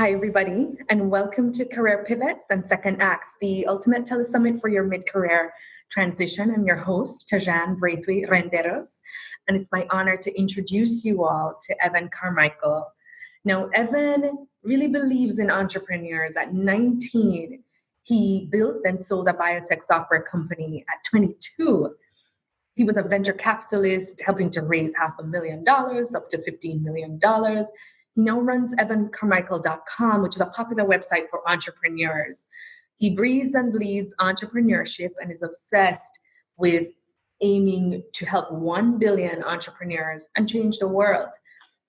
Hi, everybody, and welcome to Career Pivots and Second Acts, the ultimate telesummit for your mid-career transition. I'm your host, Tajan Braithwaite Renderos, and it's my honor to introduce you all to Evan Carmichael. Now, Evan really believes in entrepreneurs. At 19, he built and sold a biotech software company. At 22, he was a venture capitalist helping to raise $500,000 up to $15 million. He now runs evancarmichael.com, which is a popular website for entrepreneurs. He breathes and bleeds entrepreneurship and is obsessed with aiming to help 1 billion entrepreneurs and change the world.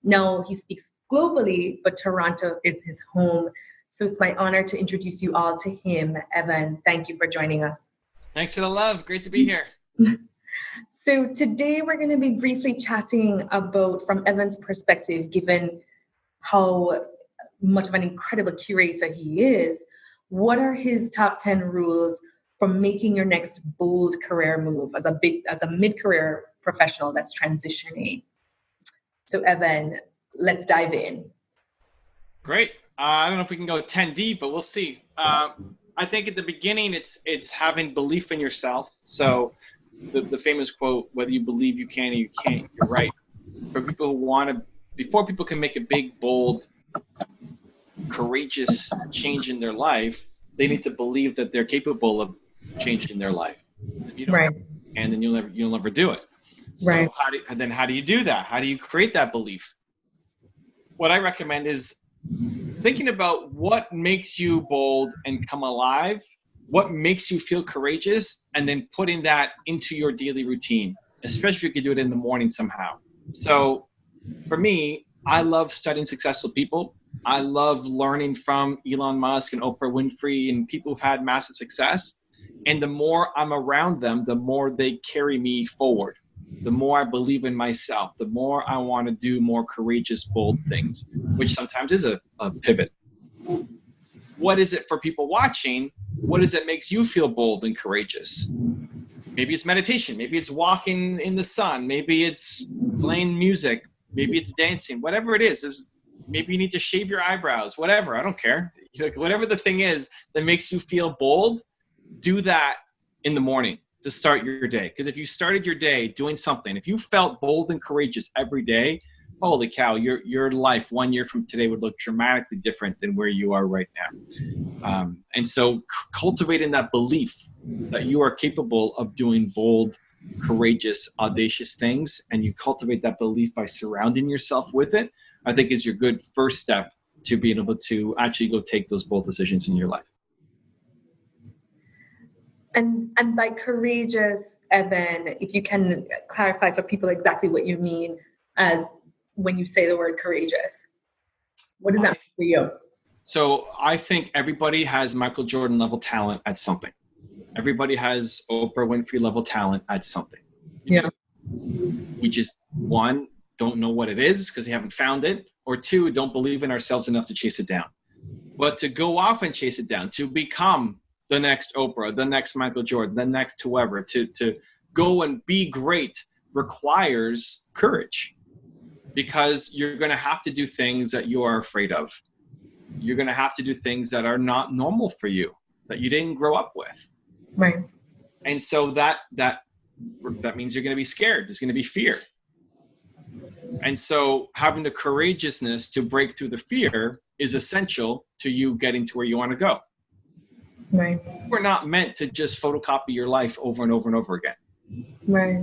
Now, he speaks globally, but Toronto is his home. So it's my honor to introduce you all to him. Evan, thank you for joining us. Thanks for the love. Great to be here. So today we're going to be briefly chatting about, from Evan's perspective, given how much of an incredible curator he is, what are his top 10 rules for making your next bold career move as a mid-career professional that's transitioning? So Evan, let's dive in. Great. I don't know if we can go 10 deep, but we'll see. I think at the beginning, it's having belief in yourself. So the famous quote, whether you believe you can or you can't, you're right. For people who want to, before people can make a big, bold, courageous change in their life, they need to believe that they're capable of changing their life. If you don't, right. And then you'll never do it. Right. So how do you do that? How do you create that belief? What I recommend is thinking about what makes you bold and come alive, what makes you feel courageous, and then putting that into your daily routine, especially if you can do it in the morning somehow. So for me, I love studying successful people. I love learning from Elon Musk and Oprah Winfrey and people who've had massive success. And the more I'm around them, the more they carry me forward. The more I believe in myself, the more I want to do more courageous, bold things, which sometimes is a pivot. What is it for people watching? What is it makes you feel bold and courageous? Maybe it's meditation. Maybe it's walking in the sun. Maybe it's playing music. Maybe it's dancing. Whatever it is maybe you need to shave your eyebrows. Whatever. I don't care. Whatever the thing is that makes you feel bold, do that in the morning to start your day. Because if you started your day doing something, if you felt bold and courageous every day, holy cow, your life 1 year from today would look dramatically different than where you are right now. And so cultivating that belief that you are capable of doing bold, courageous, audacious things, and you cultivate that belief by surrounding yourself with it, I think is your good first step to being able to actually go take those bold decisions in your life. And by courageous, Evan, if you can clarify for people exactly what you mean as when you say the word courageous. What does that mean for you? So I think everybody has Michael Jordan level talent at something. Everybody has Oprah Winfrey level talent at something. Yeah. We just, one, don't know what it is because we haven't found it, or two, don't believe in ourselves enough to chase it down. But to go off and chase it down, to become the next Oprah, the next Michael Jordan, the next whoever, to go and be great requires courage, because you're going to have to do things that you are afraid of. You're going to have to do things that are not normal for you, that you didn't grow up with. Right. And so that means you're going to be scared. There's going to be fear. And so having the courageousness to break through the fear is essential to you getting to where you want to go. Right. We're not meant to just photocopy your life over and over and over again. Right.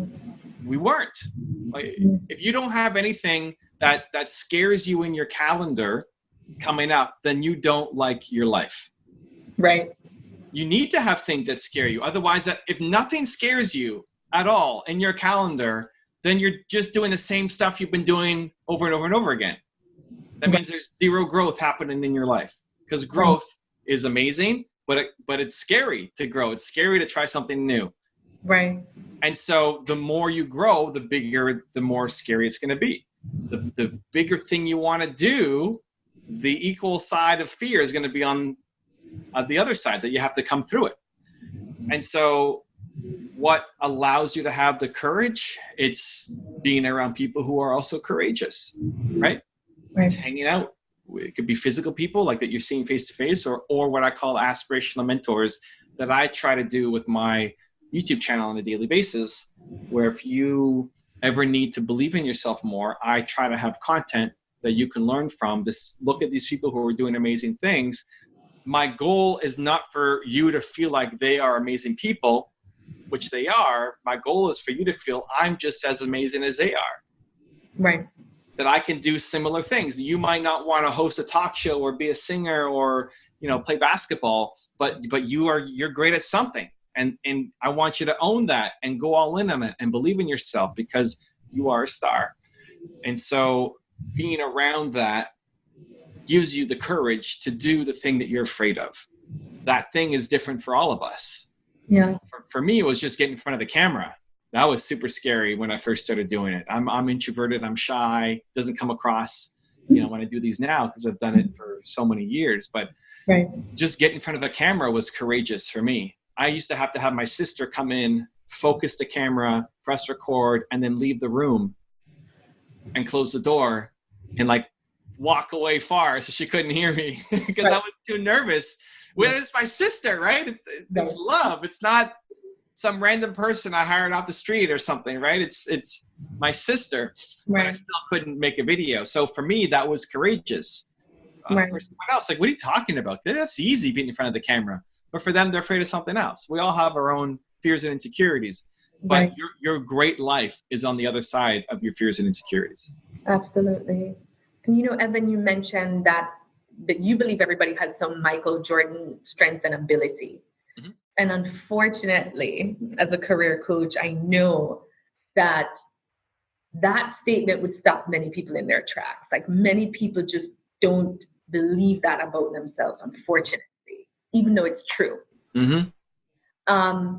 We weren't. Like, if you don't have anything that scares you in your calendar coming up, then you don't like your life. Right. You need to have things that scare you. Otherwise, if nothing scares you at all in your calendar, then you're just doing the same stuff you've been doing over and over and over again. That means there's zero growth happening in your life, because growth is amazing, but it's scary to grow. It's scary to try something new. Right. And so the more you grow, the more scary it's going to be. The bigger thing you want to do, the equal side of fear is going to be on the other side, that you have to come through it. And so what allows you to have the courage? It's being around people who are also courageous, right? It's hanging out It could be physical people like that you're seeing face to face, or what I call aspirational mentors that I try to do with my YouTube channel on a daily basis, where if you ever need to believe in yourself more, I try to have content that you can learn from. Just look at these people who are doing amazing things. My goal is not for you to feel like they are amazing people, which they are. My goal is for you to feel I'm just as amazing as they are. Right. That I can do similar things. You might not want to host a talk show or be a singer or, play basketball, but you're great at something. And I want you to own that and go all in on it and believe in yourself because you are a star. And so being around that gives you the courage to do the thing that you're afraid of. That thing is different for all of us. Yeah. For me, it was just getting in front of the camera. That was super scary when I first started doing it. I'm introverted. I'm shy. Doesn't come across, when I do these now because I've done it for so many years. But right. Just getting in front of the camera was courageous for me. I used to have my sister come in, focus the camera, press record, and then leave the room and close the door and walk away far so she couldn't hear me because I was too nervous. Well, it's my sister, right? It's love. It's not some random person I hired off the street or something, right? It's my sister, but I still couldn't make a video. So for me, that was courageous. For someone else, what are you talking about? That's easy being in front of the camera. But for them, they're afraid of something else. We all have our own fears and insecurities. But your great life is on the other side of your fears and insecurities. Absolutely. And Evan, you mentioned that you believe everybody has some Michael Jordan strength and ability. Mm-hmm. And unfortunately, as a career coach, I know that statement would stop many people in their tracks. Many people just don't believe that about themselves, unfortunately, even though it's true. Mm-hmm.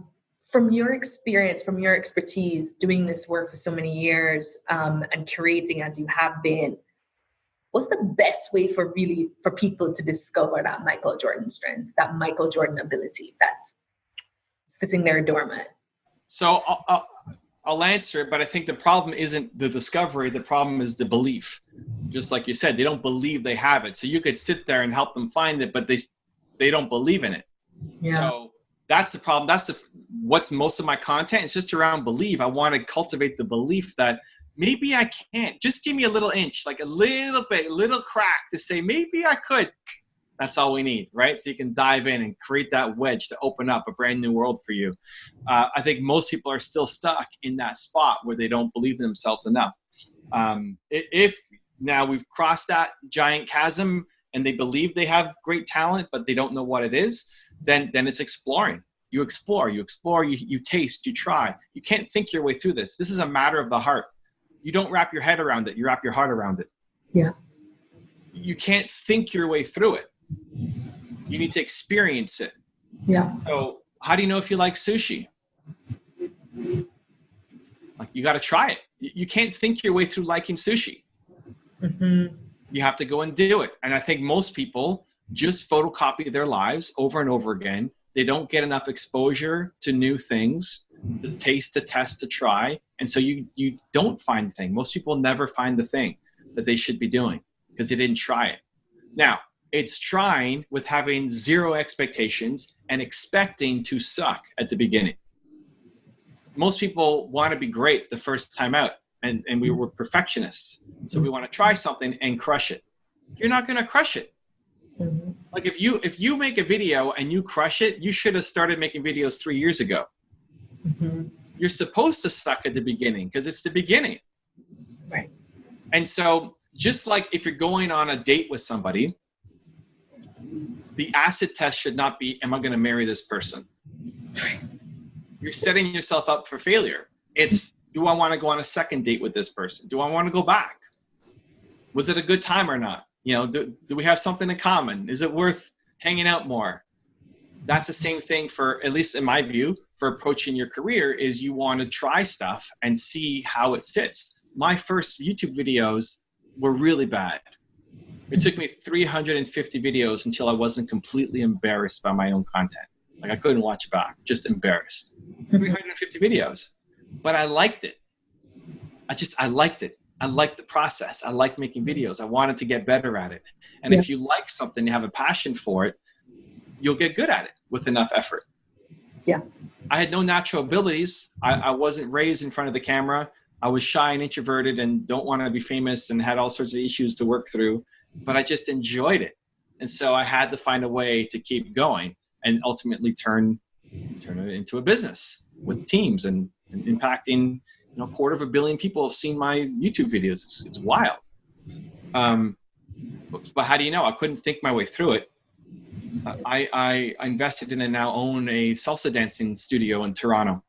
From your experience, from your expertise, doing this work for so many years and curating as you have been, what's the best way for people to discover that Michael Jordan strength, that Michael Jordan ability that's sitting there dormant? So I'll answer it, but I think the problem isn't the discovery. The problem is the belief. Just like you said, they don't believe they have it. So you could sit there and help them find it, but they don't believe in it. Yeah. So that's the problem. What's most of my content. It's just around belief. I want to cultivate the belief that maybe I can't. Just give me a little inch, a little bit, a little crack to say maybe I could. That's all we need, right? So you can dive in and create that wedge to open up a brand new world for you. I think most people are still stuck in that spot where they don't believe in themselves enough. If now we've crossed that giant chasm and they believe they have great talent, but they don't know what it is, then it's exploring. You explore, you taste, you try. You can't think your way through this. This is a matter of the heart. You don't wrap your head around it. You wrap your heart around it. Yeah. You can't think your way through it. You need to experience it. Yeah. So how do you know if you like sushi? You got to try it. You can't think your way through liking sushi. Mm-hmm. You have to go and do it. And I think most people just photocopy their lives over and over again. They don't get enough exposure to new things, to taste, to test, to try. And so you don't find the thing. Most people never find the thing that they should be doing because they didn't try it. Now, it's trying with having zero expectations and expecting to suck at the beginning. Most people want to be great the first time out, and we were perfectionists. So we want to try something and crush it. You're not going to crush it. Mm-hmm. If you make a video and you crush it, you should have started making videos 3 years ago. Mm-hmm. You're supposed to suck at the beginning because it's the beginning. Right. And so just like if you're going on a date with somebody, the acid test should not be, am I going to marry this person? You're setting yourself up for failure. It's, do I want to go on a second date with this person? Do I want to go back? Was it a good time or not? Do we have something in common? Is it worth hanging out more? That's the same thing for, at least in my view, for approaching your career is you want to try stuff and see how it sits. My first YouTube videos were really bad. It took me 350 videos until I wasn't completely embarrassed by my own content. I couldn't watch it back, just embarrassed. 350 videos. But I liked it. I liked it. I liked the process. I liked making videos. I wanted to get better at it. And if you like something, you have a passion for it, you'll get good at it with enough effort. Yeah. I had no natural abilities. I wasn't raised in front of the camera. I was shy and introverted and don't want to be famous and had all sorts of issues to work through, but I just enjoyed it. And so I had to find a way to keep going and ultimately turn it into a business with teams and impacting, 250 million people have seen my YouTube videos. It's wild. But how do you know? I couldn't think my way through it. I invested in and now own a salsa dancing studio in Toronto.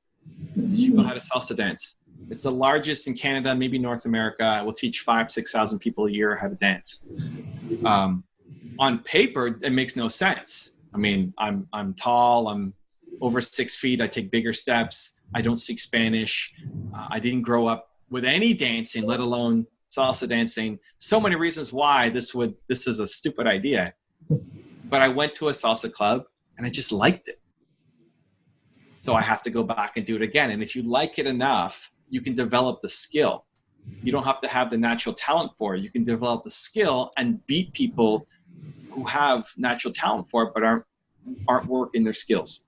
People how to salsa dance. It's the largest in Canada, maybe North America. I will teach 5,000-6,000 people a year how to dance. On paper, it makes no sense. I mean, I'm tall. I'm over 6 feet. I take bigger steps. I don't speak Spanish. I didn't grow up with any dancing, let alone salsa dancing. So many reasons why this is a stupid idea. But I went to a salsa club and I just liked it. So I have to go back and do it again. And if you like it enough, you can develop the skill. You don't have to have the natural talent for it. You can develop the skill and beat people who have natural talent for it, but aren't working their skills.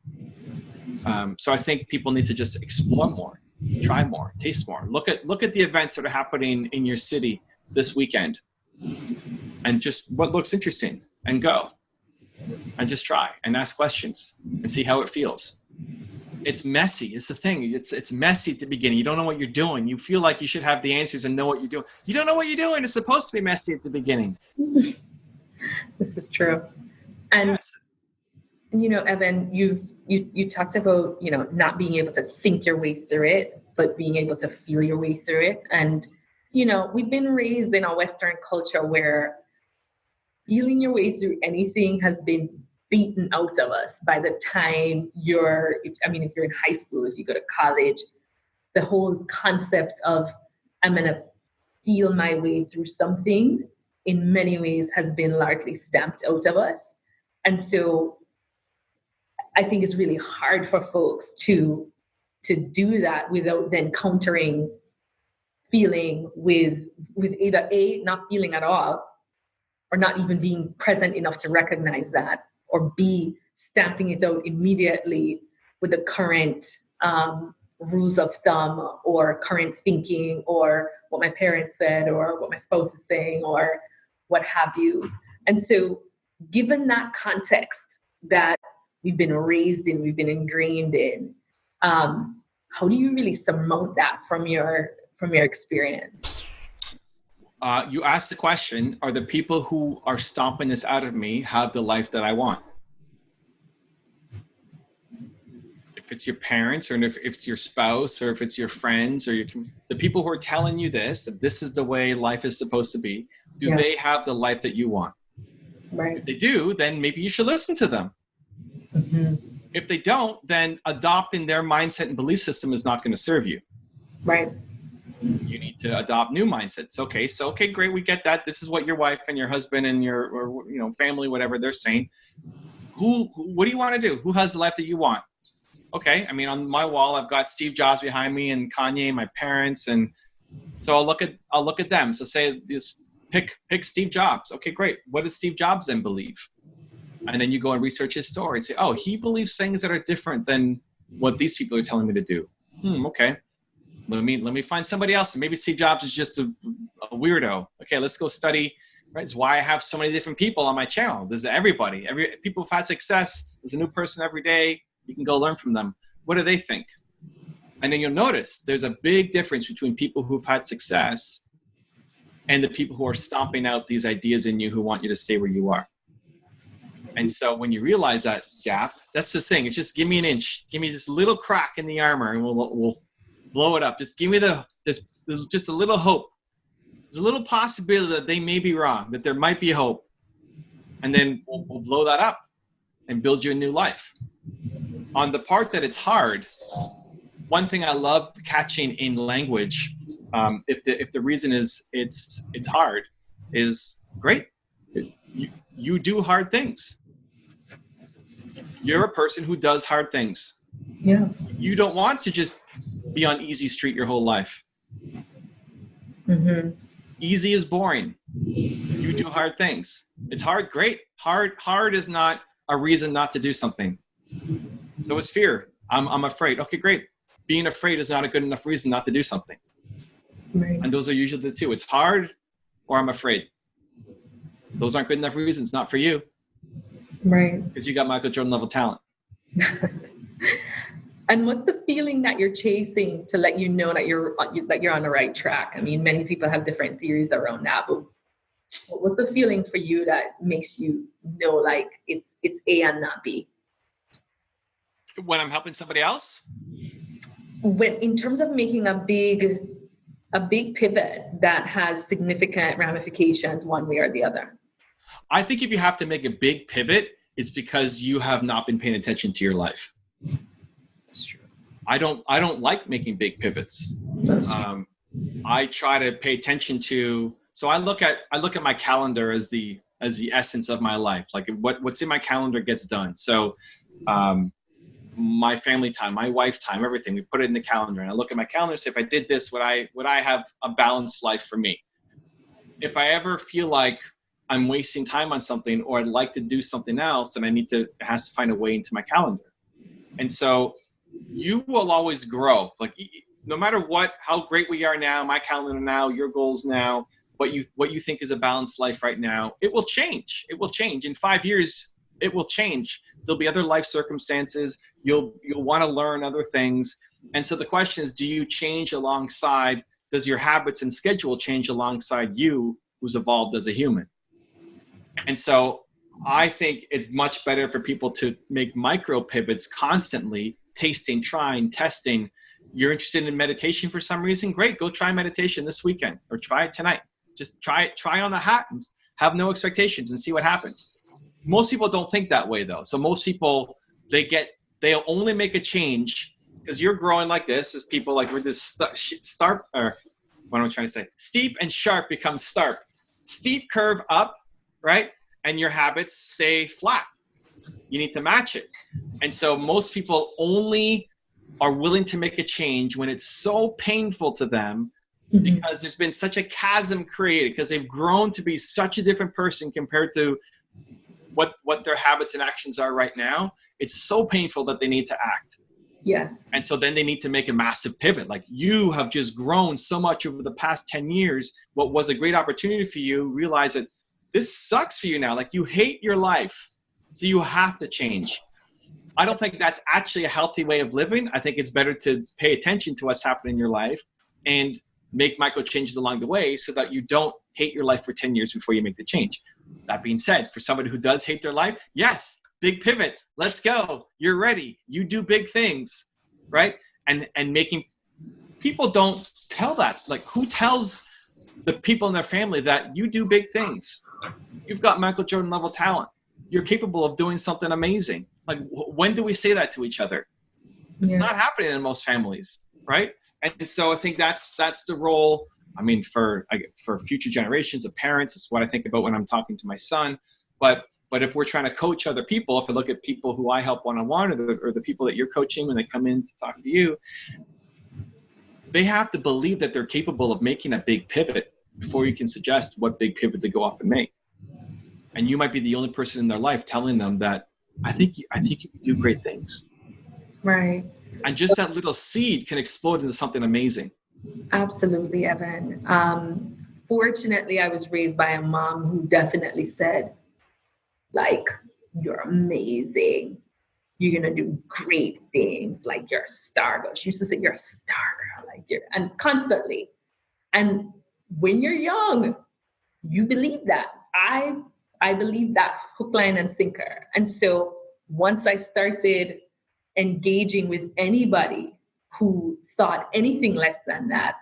So I think people need to just explore more, try more, taste more. Look at the events that are happening in your city this weekend and just what looks interesting and go and just try and ask questions and see how it feels. It's messy. It's the thing. It's messy at the beginning. You don't know what you're doing. You feel like you should have the answers and know what you're doing. You don't know what you're doing. It's supposed to be messy at the beginning. This is true. And, yes. Evan, you talked about, not being able to think your way through it, but being able to feel your way through it. And, we've been raised in a Western culture where feeling your way through anything has been beaten out of us by the time if you're in high school, if you go to college, the whole concept of I'm going to feel my way through something in many ways has been largely stamped out of us. And so I think it's really hard for folks to do that without then countering feeling with either A, not feeling at all, or not even being present enough to recognize that, or B, stamping it out immediately with the current rules of thumb or current thinking or what my parents said or what my spouse is saying or what have you. And so given that context that we've been raised in, we've been ingrained in, how do you really surmount that from your experience? You asked the question, are the people who are stomping this out of me have the life that I want? If it's your parents or if it's your spouse or if it's your friends or the people who are telling you this, that this is the way life is supposed to be, do they have the life that you want? Right. If they do, then maybe you should listen to them. Mm-hmm. If they don't, then adopting their mindset and belief system is not going to serve you. Right. You need to adopt new mindsets. Okay, great, we get that. This is what your wife and your husband and your family, whatever they're saying. What do you want to do? Who has the life that you want? Okay, on my wall I've got Steve Jobs behind me and Kanye and my parents, and so I'll look at them. So say this, pick Steve Jobs. Okay, great. What does Steve Jobs then believe? And then you go and research his story and say, oh, he believes things that are different than what these people are telling me to do. Okay. Let me find somebody else. Maybe Steve Jobs is just a weirdo. Okay, let's go study. Right, it's why I have so many different people on my channel. There's everybody. People who've had success. There's a new person every day. You can go learn from them. What do they think? And then you'll notice there's a big difference between people who've had success and the people who are stomping out these ideas in you who want you to stay where you are. And so when you realize that gap, that's the thing. It's just give me an inch. Give me this little crack in the armor and we'll blow it up. Just give me just a little hope. There's a little possibility that they may be wrong, that there might be hope. And then we'll blow that up and build you a new life. On the part that it's hard, one thing I love catching in language, if the reason is it's hard, is great. You do hard things. You're a person who does hard things. Yeah. You don't want to just be on easy street your whole life. Mm-hmm. Easy is boring. You do hard things. It's hard, great. Hard is not a reason not to do something. So is fear. I'm afraid. Okay, great. Being afraid is not a good enough reason not to do something. Right. And those are usually the two. It's hard or I'm afraid. Those aren't good enough reasons, not for you. Right. Because you got Michael Jordan level talent. And what's the feeling that you're chasing to let you know that you're on the right track? I mean, many people have different theories around that, but what's the feeling for you that makes you know like it's A and not B? When I'm helping somebody else? When in terms of making a big pivot that has significant ramifications one way or the other. I think if you have to make a big pivot, it's because you have not been paying attention to your life. That's true. I don't like making big pivots. I try to pay attention to. So I look at my calendar as the essence of my life. Like what's in my calendar gets done. So my family time, my wife time, everything, we put it in the calendar. And I look at my calendar and say, if I did this, would I have a balanced life for me? If I ever feel like I'm wasting time on something or I'd like to do something else, then it has to find a way into my calendar. And so you will always grow. Like no matter how great we are now, my calendar now, your goals now, what you think is a balanced life right now, it will change. It will change. In 5 years, it will change. There'll be other life circumstances. You'll want to learn other things. And so the question is, do you change alongside, does your habits and schedule change alongside you who's evolved as a human? And so I think it's much better for people to make micro pivots constantly, tasting, trying, testing. You're interested in meditation for some reason? Great, go try meditation this weekend or try it tonight. Just try on the hat and have no expectations and see what happens. Most people don't think that way though. So most people, they'll only make a change because you're growing like this as people like we're just stark, or what am I trying to say? Steep and sharp becomes stark. Steep curve up, right? And your habits stay flat. You need to match it. And so most people only are willing to make a change when it's so painful to them because there's been such a chasm created because they've grown to be such a different person compared to what their habits and actions are right now. It's so painful that they need to act. Yes. And so then they need to make a massive pivot. Like you have just grown so much over the past 10 years. What was a great opportunity for you, realize that this sucks for you now. Like you hate your life. So you have to change. I don't think that's actually a healthy way of living. I think it's better to pay attention to what's happening in your life and make micro changes along the way so that you don't hate your life for 10 years before you make the change. That being said, for somebody who does hate their life, yes, big pivot. Let's go. You're ready. You do big things, right? And making people don't tell that. Like who tells the people in their family that you do big things? You've got Michael Jordan level talent. You're capable of doing something amazing. Like when do we say that to each other? It's not happening in most families, right? And so I think that's the role. I mean, for future generations of parents, it's what I think about when I'm talking to my son. But if we're trying to coach other people, if I look at people who I help one-on-one or the people that you're coaching when they come in to talk to you, they have to believe that they're capable of making a big pivot before you can suggest what big pivot to go off and make. And you might be the only person in their life telling them that I think you can do great things. Right. And just that little seed can explode into something amazing. Absolutely, Evan. Fortunately, I was raised by a mom who definitely said, like, you're amazing. You're going to do great things. Like, you're a star girl. She used to say, you're a star girl. Like, and constantly. And when you're young, you believe that. I believe that hook, line, and sinker. And so once I started engaging with anybody who thought anything less than that,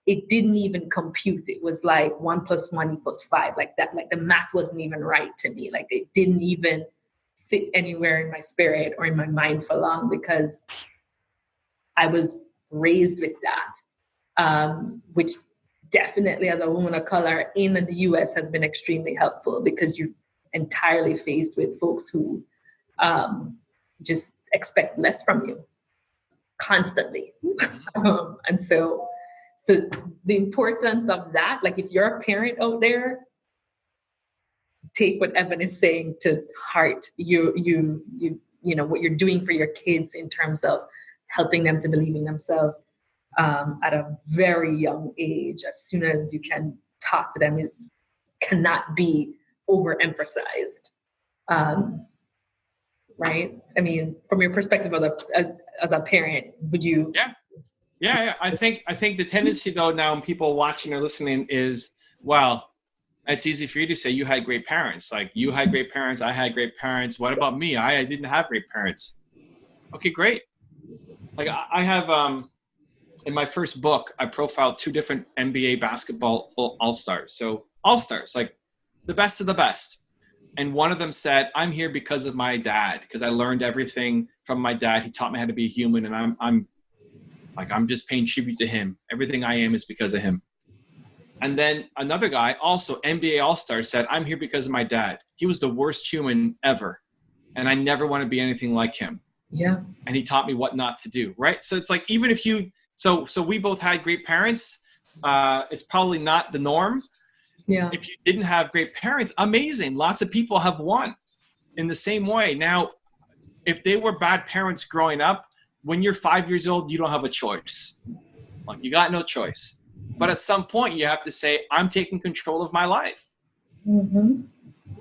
it didn't even compute. It was like 1 + 1 = 5, like that. Like the math wasn't even right to me. Like it didn't even sit anywhere in my spirit or in my mind for long because I was raised with that, which definitely as a woman of color in the US has been extremely helpful because you're entirely faced with folks who just expect less from you constantly. And so So the importance of that, like if you're a parent out there, take what Evan is saying to heart. You know what you're doing for your kids in terms of helping them to believe in themselves at a very young age. As soon as you can talk to them, is cannot be overemphasized. Right? I mean, from your perspective as a parent, would you? Yeah. I think the tendency though now, when people watching or listening, is, well, it's easy for you to say you had great parents. Like, you had great parents, I had great parents. What about me? I didn't have great parents. Okay, great. Like I have in my first book, I profiled 2 different NBA basketball all-stars. So all-stars, like the best of the best. And one of them said, I'm here because of my dad, because I learned everything from my dad. He taught me how to be a human, and I'm just paying tribute to him. Everything I am is because of him. And then another guy, also NBA All-Star, said, I'm here because of my dad. He was the worst human ever, and I never want to be anything like him. Yeah. And he taught me what not to do, right? So it's like, even if you, so we both had great parents. It's probably not the norm. Yeah. If you didn't have great parents, amazing. Lots of people have won in the same way. Now, if they were bad parents growing up, when you're 5 years old, you don't have a choice. Like, you got no choice. But at some point, you have to say, I'm taking control of my life. Mm-hmm.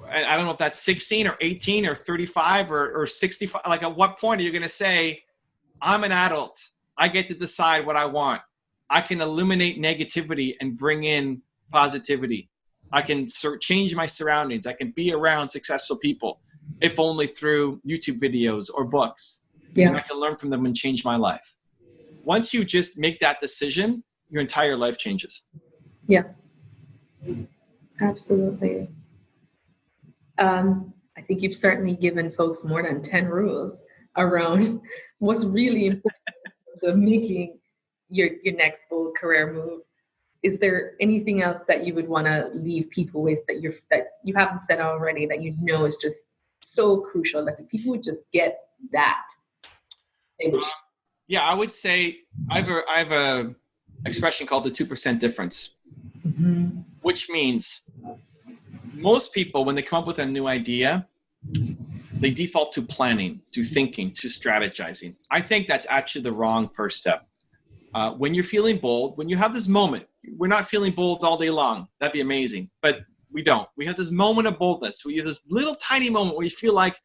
And I don't know if that's 16 or 18 or 35 or 65. Like, at what point are you going to say, I'm an adult. I get to decide what I want. I can eliminate negativity and bring in positivity. I can change my surroundings. I can be around successful people, if only through YouTube videos or books. Yeah. And I can learn from them and change my life. Once you just make that decision, your entire life changes. Yeah, absolutely. I think you've certainly given folks more than 10 rules around what's really important in terms of making your next bold career move. Is there anything else that you would want to leave people with that you haven't said already, that you know is just so crucial, that if people would just get that, they would? Yeah, I would say I have a expression called the 2% difference, Mm-hmm. which means most people, when they come up with a new idea, they default to planning, to thinking, to strategizing. I think that's actually the wrong first step. When you're feeling bold, when you have this moment, we're not feeling bold all day long. That'd be amazing. But we don't. We have this moment of boldness. We have this little tiny moment where you feel like,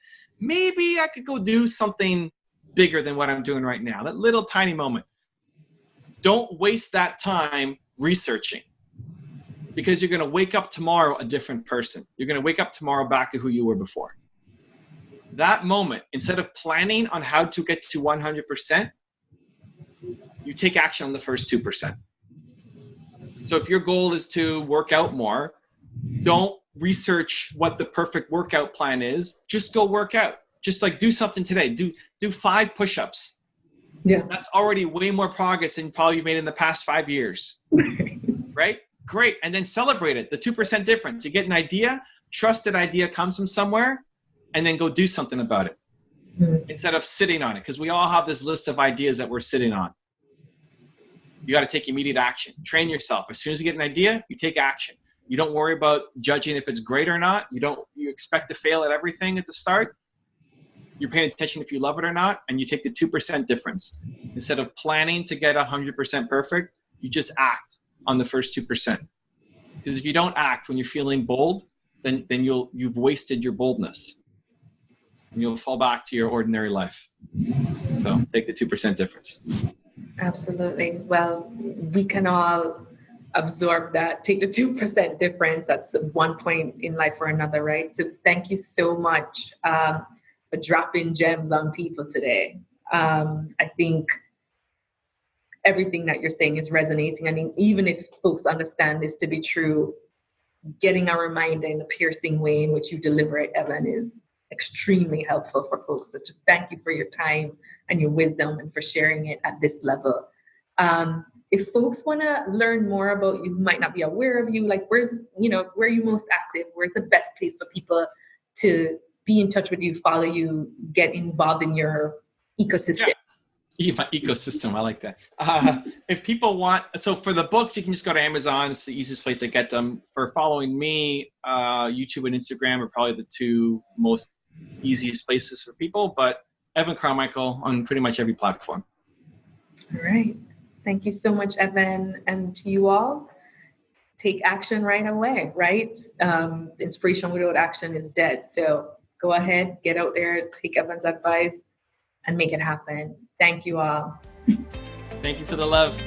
maybe I could go do something bigger than what I'm doing right now. That little tiny moment. Don't waste that time researching, because you're going to wake up tomorrow a different person. You're going to wake up tomorrow back to who you were before. That moment, instead of planning on how to get to 100%, you take action on the first 2%. So if your goal is to work out more, don't research what the perfect workout plan is. Just go work out. Just like, do something today. Do 5 push-ups. Yeah. That's already way more progress than probably you made in the past 5 years. Right? Great. And then celebrate it. The 2% difference. You get an idea, trust that idea comes from somewhere, and then go do something about it. Mm-hmm. Instead of sitting on it. Because we all have this list of ideas that we're sitting on. You got to take immediate action. Train yourself. As soon as you get an idea, you take action. You don't worry about judging if it's great or not. You expect to fail at everything at the start. You're paying attention if you love it or not, and you take the 2% difference. Instead of planning to get 100% perfect, you just act on the first 2%. Because if you don't act when you're feeling bold, then you've wasted your boldness. And you'll fall back to your ordinary life. So take the 2% difference. Absolutely. Well, we can all absorb that, take the 2% difference. That's one point in life or another, right? So thank you so much for dropping gems on people today. I think everything that you're saying is resonating. I mean, even if folks understand this to be true, getting a reminder in a piercing way in which you deliver it, Evan, is extremely helpful for folks. So just thank you for your time and your wisdom and for sharing it at this level. If folks want to learn more about you, who might not be aware of you, like where are you most active? Where's the best place for people to be in touch with you, follow you, get involved in your ecosystem? Ecosystem. I like that. If people want, so for the books, you can just go to Amazon. It's the easiest place to get them. For following me, YouTube and Instagram are probably the two most easiest places for people, but Evan Carmichael on pretty much every platform. All right. Thank you so much, Evan. And to you all, take action right away, right? Inspiration without action is dead. So go ahead, get out there, take Evan's advice, and make it happen. Thank you all. Thank you for the love.